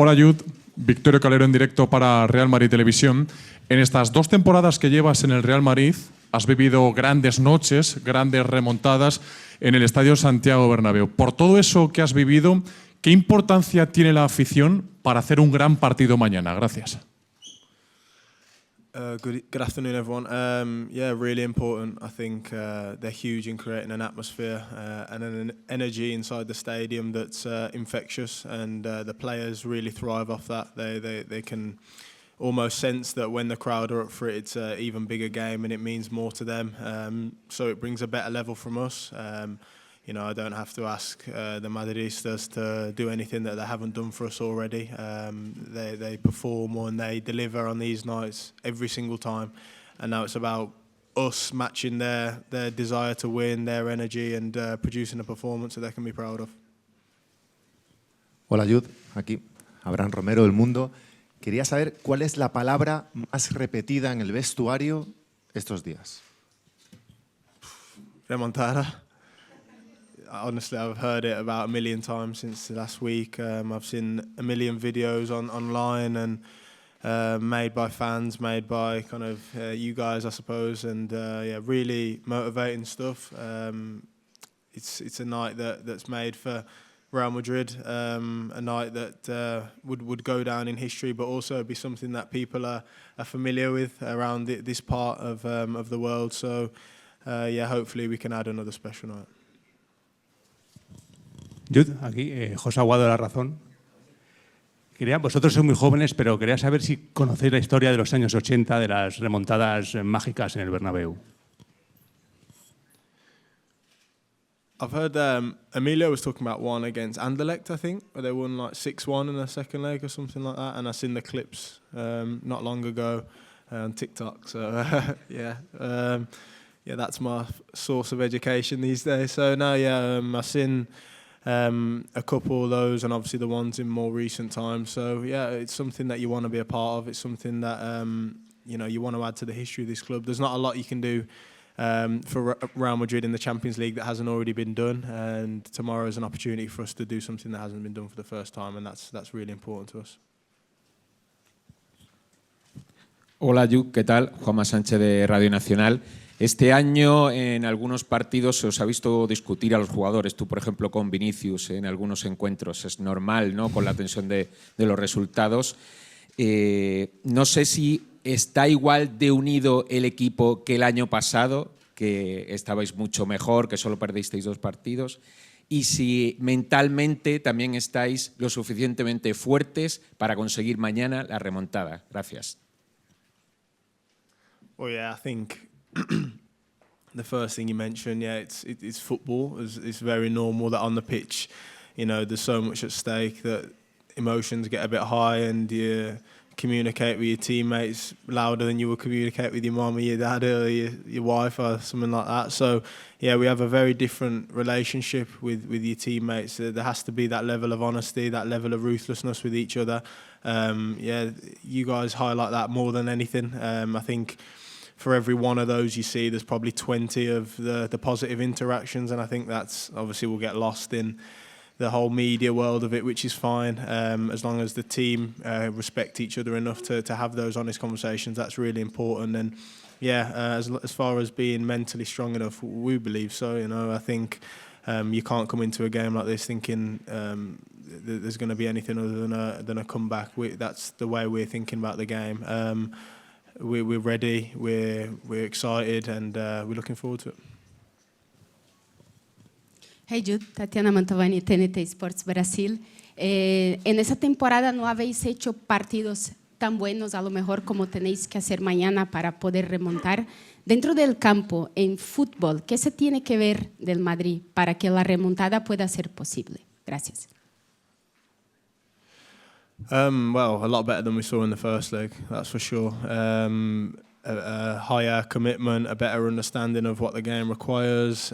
Hola Jude, Victorio Calero en directo para Real Madrid Televisión. En estas 2 temporadas que llevas en el Real Madrid has vivido grandes noches, grandes remontadas en el Estadio Santiago Bernabéu. Por todo eso que has vivido, ¿qué importancia tiene la afición para hacer un gran partido mañana? Gracias. Good afternoon, everyone. Yeah, really important. I think they're huge in creating an atmosphere and an energy inside the stadium that's infectious, and the players really thrive off that. They can almost sense that when the crowd are up for it, it's an even bigger game and it means more to them. So it brings a better level from us. You know, I don't have to ask the Madridistas to do anything that they haven't done for us already. They perform and they deliver on these nights every single time. And now it's about us matching their desire to win, their energy, and producing a performance that they can be proud of. Hola Jude, aquí Abraham Romero del Mundo. Quería saber cuál es la palabra más repetida en el vestuario estos días. Remontada. Honestly, I've heard it about 1 million times since last week. I've seen 1 million videos online and made by fans, made by kind of you guys, I suppose, and yeah, really motivating stuff. It's a night that's made for Real Madrid, a night that would go down in history, but also be something that people are familiar with around this part of the world. So yeah, hopefully we can add another special night. Jude, aquí, José Aguado de La Razón. Vosotros sois muy jóvenes, pero quería saber si conocéis la historia de los años 80, de las remontadas mágicas en el Bernabéu. I've heard Emilio was talking about one against Anderlecht, I think, where they won like 6-1 in the second leg or something like that, and I've seen the clips not long ago on TikTok, so yeah. Yeah, that's my source of education these days. So no, yeah, I've seen a couple of those, and obviously the ones in more recent times. So yeah, it's something that you want to be a part of. It's something that you know, you want to add to the history of this club. There's not a lot you can do for Real Madrid in the Champions League that hasn't already been done, and tomorrow is an opportunity for us to do something that hasn't been done for the first time, and that's really important to us. Hola, Jude, ¿qué tal? Juanma Sánchez de Radio Nacional. Este año en algunos partidos se os ha visto discutir a los jugadores. Tú, por ejemplo, con Vinicius en algunos encuentros. Es normal, ¿no?, con la tensión de los resultados. No sé si está igual de unido el equipo que el año pasado, que estabais mucho mejor, que solo perdisteis 2 partidos. Y si mentalmente también estáis lo suficientemente fuertes para conseguir mañana la remontada. Gracias. Well, yeah, I think the first thing you mentioned, yeah, it's football. It's very normal that on the pitch, you know, there's so much at stake that emotions get a bit high, and you communicate with your teammates louder than you would communicate with your mum or your dad or your wife or something like that. So yeah, we have a very different relationship with your teammates. There has to be that level of honesty, that level of ruthlessness with each other. Yeah, you guys highlight that more than anything. I think for every one of those you see, there's probably 20 of the positive interactions, and I think that's obviously will get lost in the whole media world of it, which is fine, as long as the team respect each other enough to have those honest conversations. That's really important. And yeah, as far as being mentally strong enough, we believe so. You know, I think you can't come into a game like this thinking there's going to be anything other than a comeback. That's the way we're thinking about the game. We're ready, we're excited, and we're looking forward to it. Hey Jude, Tatiana Mantovani, TNT Sports Brasil. En esa temporada no habéis hecho partidos tan buenos a lo mejor como tenéis que hacer mañana para poder remontar. Dentro del campo, en fútbol, ¿qué se tiene que ver del Madrid para que la remontada pueda ser posible? Gracias. Well, a lot better than we saw in the first leg, that's for sure. A higher commitment, a better understanding of what the game requires,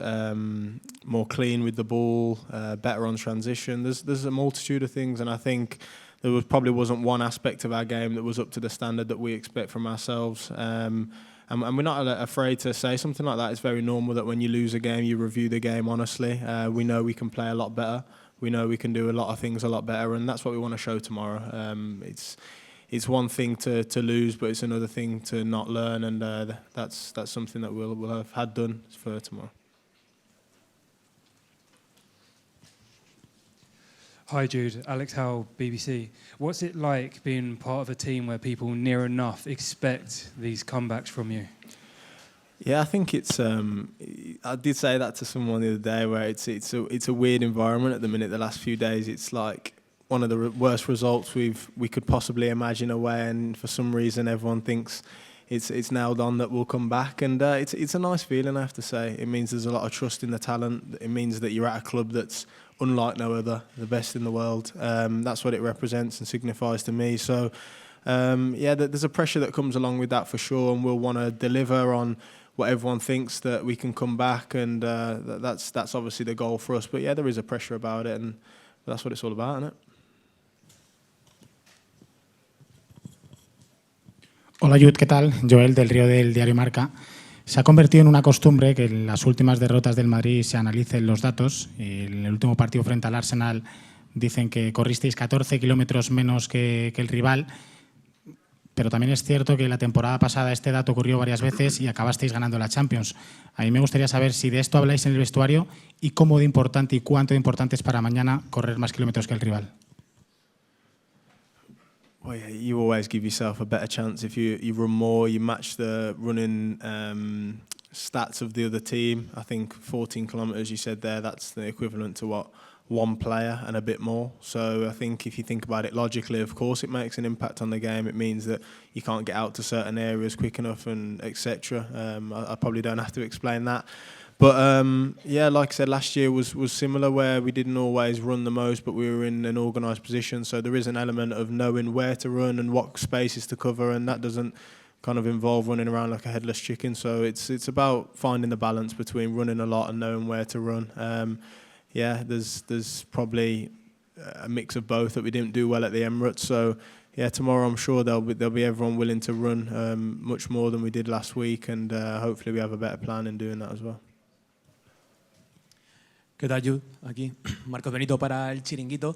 more clean with the ball, better on transition. There's a multitude of things, and I think there probably wasn't one aspect of our game that was up to the standard that we expect from ourselves. And we're not afraid to say something like that. It's very normal that when you lose a game, you review the game honestly. We know we can play a lot better, we know we can do a lot of things a lot better, and that's what we want to show tomorrow. It's one thing to lose, but it's another thing to not learn, and that's something that we'll have had done for tomorrow. Hi Jude, Alex Howell, BBC. What's it like being part of a team where people near enough expect these comebacks from you? Yeah, I think it's. I did say that to someone the other day, where it's a weird environment at the minute. The last few days, it's like one of the worst results we could possibly imagine away, and for some reason, everyone thinks it's nailed on that we'll come back, and it's a nice feeling, I have to say. It means there's a lot of trust in the talent. It means that you're at a club that's unlike no other, the best in the world. That's what it represents and signifies to me. So, there's a pressure that comes along with that for sure, and we'll want to deliver on what everyone thinks, that we can come back, and that's obviously the goal for us. But yeah, there is a pressure about it, and that's what it's all about, isn't it? Hola Jude, ¿qué tal? Joel del Río del diario Marca. Se ha convertido en una costumbre que en las últimas derrotas del Madrid se analicen los datos. En el último partido frente al Arsenal dicen que corristeis 14 kilómetros menos que el rival, pero también es cierto que la temporada pasada este dato ocurrió varias veces y acabasteis ganando la Champions. A mí me gustaría saber si de esto habláis en el vestuario y cómo de importante y cuánto de importante es para mañana correr más kilómetros que el rival. Well, yeah, you always give yourself a better chance if you run more, you match the running stats of the other team. I think 14 kilometres, you said there, that's the equivalent to what, one player and a bit more. So I think if you think about it logically, of course it makes an impact on the game. It means that you can't get out to certain areas quick enough, and etc. I probably don't have to explain that. But like I said, last year was similar, where we didn't always run the most, but we were in an organised position. So there is an element of knowing where to run and what spaces to cover, and that doesn't kind of involve running around like a headless chicken. So it's about finding the balance between running a lot and knowing where to run. There's probably a mix of both that we didn't do well at the Emirates. So yeah, tomorrow I'm sure there'll be everyone willing to run much more than we did last week, and hopefully we have a better plan in doing that as well. ¿Qué tal, Jude? Aquí, Marcos Benito para el Chiringuito.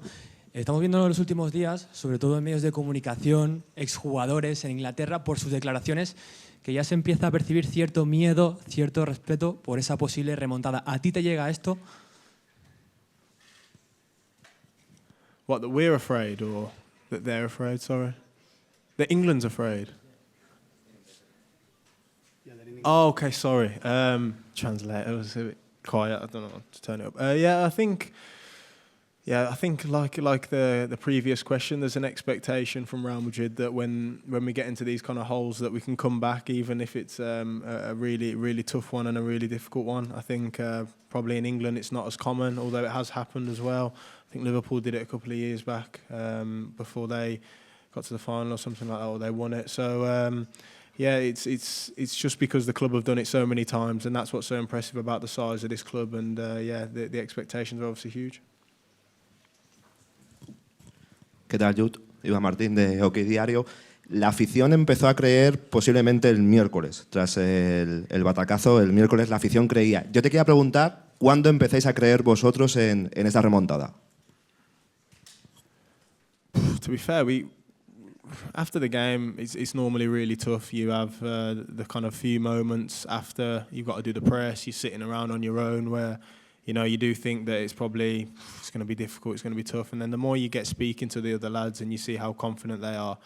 Estamos viendo en los últimos días, sobre todo en medios de comunicación, exjugadores en Inglaterra, por sus declaraciones, que ya se empieza a percibir cierto miedo, cierto respeto por esa posible remontada. ¿A ti te llega esto? What, that we're afraid, or that they're afraid, sorry? That England's afraid? Oh, okay, sorry. Translate, it was a bit quiet, I don't know, to turn it up. I think like the previous question, there's an expectation from Real Madrid that when we get into these kind of holes that we can come back, even if it's a really, really tough one and a really difficult one. I think probably in England it's not as common, although it has happened as well. I think Liverpool did it a couple of years back before they got to the final or something like that, or they won it. So it's just because the club have done it so many times, and that's what's so impressive about the size of this club. And the expectations are obviously huge. ¿Qué tal, Jude? Iván Martín de OK Diario. La afición empezó a creer posiblemente el miércoles, tras el batacazo. El miércoles la afición creía. Yo te quería preguntar, ¿cuándo empezáis a creer vosotros en esta remontada? To be fair, after the game, it's normally really tough. You have the kind of few moments after you've got to do the press. You're sitting around on your own, where you do think that it's going to be difficult, it's going to be tough. And then the more you get speaking to the other lads and you see how confident they are,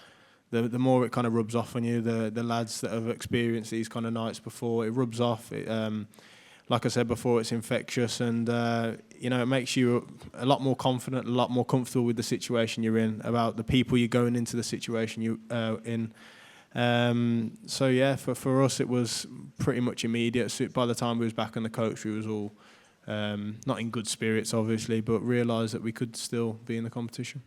the more it kind of rubs off on you. The lads that have experienced these kind of nights before, it rubs off. Like I said before, it's infectious, and it makes you a lot more confident, a lot more comfortable with the situation you're in, about the people you're going into the situation you're in. For us it was pretty much immediate. So by the time we was back on the coach, we was all not in good spirits, obviously, but realised that we could still be in the competition.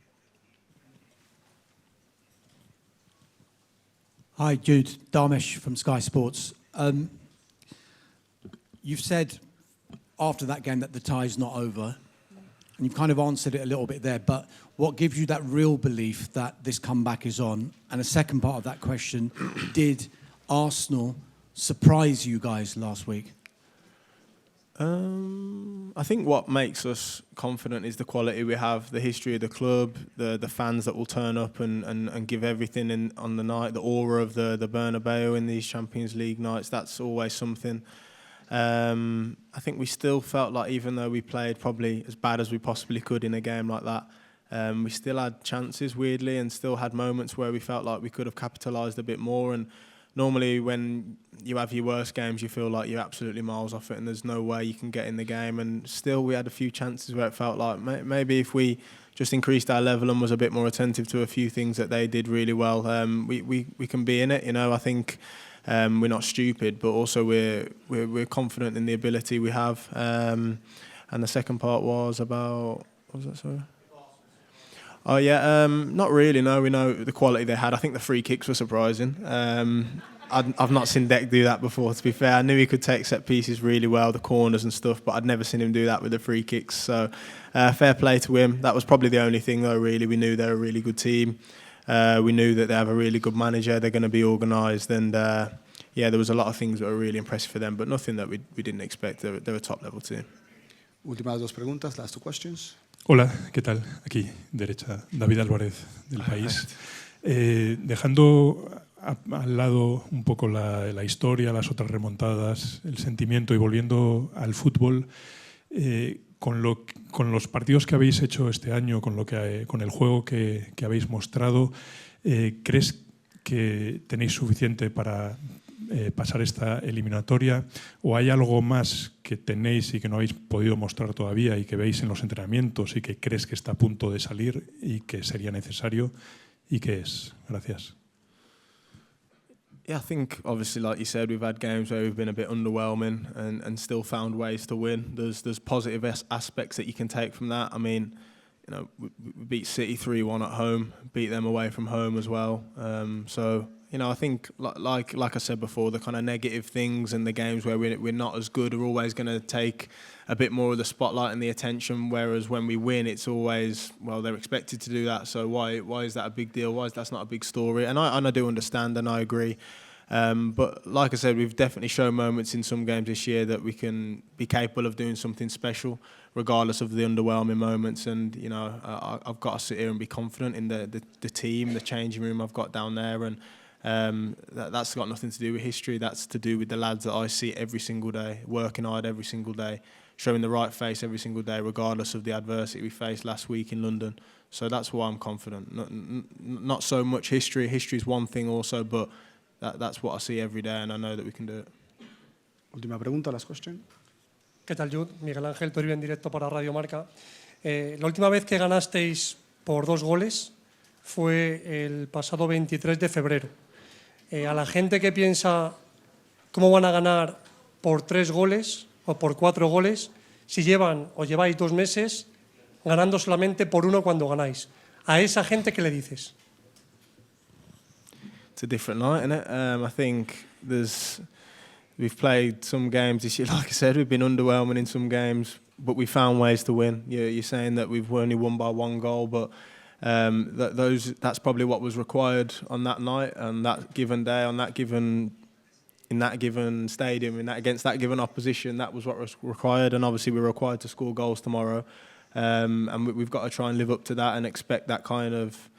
Hi, Jude. Dharmesh from Sky Sports. You've said after that game that the tie's not over, and you've kind of answered it a little bit there, but what gives you that real belief that this comeback is on? And the second part of that question, did Arsenal surprise you guys last week? I think what makes us confident is the quality we have, the history of the club, the fans that will turn up and give everything on the night, the aura of the Bernabeu in these Champions League nights. That's always something. I think we still felt like, even though we played probably as bad as we possibly could in a game like that, we still had chances, weirdly, and still had moments where we felt like we could have capitalised a bit more. And normally when you have your worst games, you feel like you're absolutely miles off it and there's no way you can get in the game. And still we had a few chances where it felt like maybe if we just increased our level and was a bit more attentive to a few things that they did really well, we can be in it. You know, I think we're not stupid, but also we're confident in the ability we have. And the second part was about, what was that, sorry? Oh yeah, not really. No, we know the quality they had. I think the free kicks were surprising. I've not seen Dec do that before. To be fair, I knew he could take set pieces really well, the corners and stuff, but I'd never seen him do that with the free kicks. So fair play to him. That was probably the only thing, though. Really, we knew they're a really good team. We knew that they have a really good manager. They're going to be organised, and yeah, there was a lot of things that were really impressive for them, but nothing that we didn't expect. They're a top level team. Últimas dos preguntas, last two questions. Hola, ¿qué tal? Aquí, derecha, David Álvarez, del País. Dejando al lado un poco la historia, las otras remontadas, el sentimiento y volviendo al fútbol, con los partidos que habéis hecho este año, con el juego que habéis mostrado, ¿crees que tenéis suficiente para pasar esta eliminatoria, o hay algo más que tenéis y que no habéis podido mostrar todavía y que veis en los entrenamientos y que crees que está a punto de salir y que sería necesario, y qué es? Gracias. Yeah, I think obviously, like you said, we've had games where we've been a bit underwhelming and still found ways to win. There's positive aspects that you can take from that. I mean, you know, we beat City 3-1 at home, beat them away from home as well. So, you know, I think, like I said before, the kind of negative things and the games where we're not as good are always going to take a bit more of the spotlight and the attention, whereas when we win, it's always, well, they're expected to do that, so why is that a big deal? Why is that's not a big story? And I do understand, and I agree. But like I said, we've definitely shown moments in some games this year that we can be capable of doing something special, regardless of the underwhelming moments. And, you know, I've got to sit here and be confident in the team, the changing room I've got down there. And that's got nothing to do with history. That's to do with the lads that I see every single day, working hard every single day, showing the right face every single day, regardless of the adversity we faced last week in London. So that's why I'm confident. Not so much history. History is one thing also, but that's what I see every day, and I know that we can do it. Última pregunta, last question. ¿Qué tal, Jude? Miguel Ángel Toribio en directo para Radio Marca. La última vez que ganasteis por 2 goles fue el pasado 23 de febrero. A la gente que piensa cómo van a ganar por 3 goles o por 4 goles, si llevan o lleváis 2 meses ganando solamente por 1 cuando ganáis. A esa gente, ¿qué le dices? It's a different night, isn't it? I think we've played some games this year, like I said, we've been underwhelming in some games, but we found ways to win. You're saying that we've only won by 1 goal, but that's probably what was required on that night, on that given day, in that given stadium, against that given opposition. That was what was required, and obviously we're required to score goals tomorrow, and we've got to try and live up to that and expect that kind of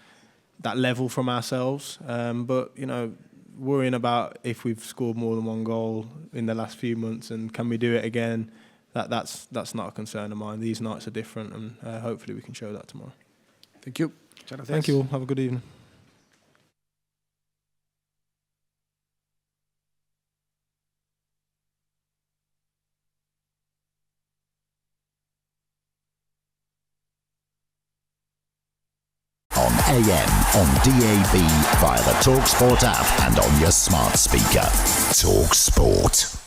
that level from ourselves. But you know, worrying about if we've scored more than 1 goal in the last few months and can we do it again, that's not a concern of mine. These nights are different, and hopefully we can show that tomorrow. Thank you. Thank you all. Have a good evening. On AM, on DAB, via the talkSPORT app and on your smart speaker. talkSPORT.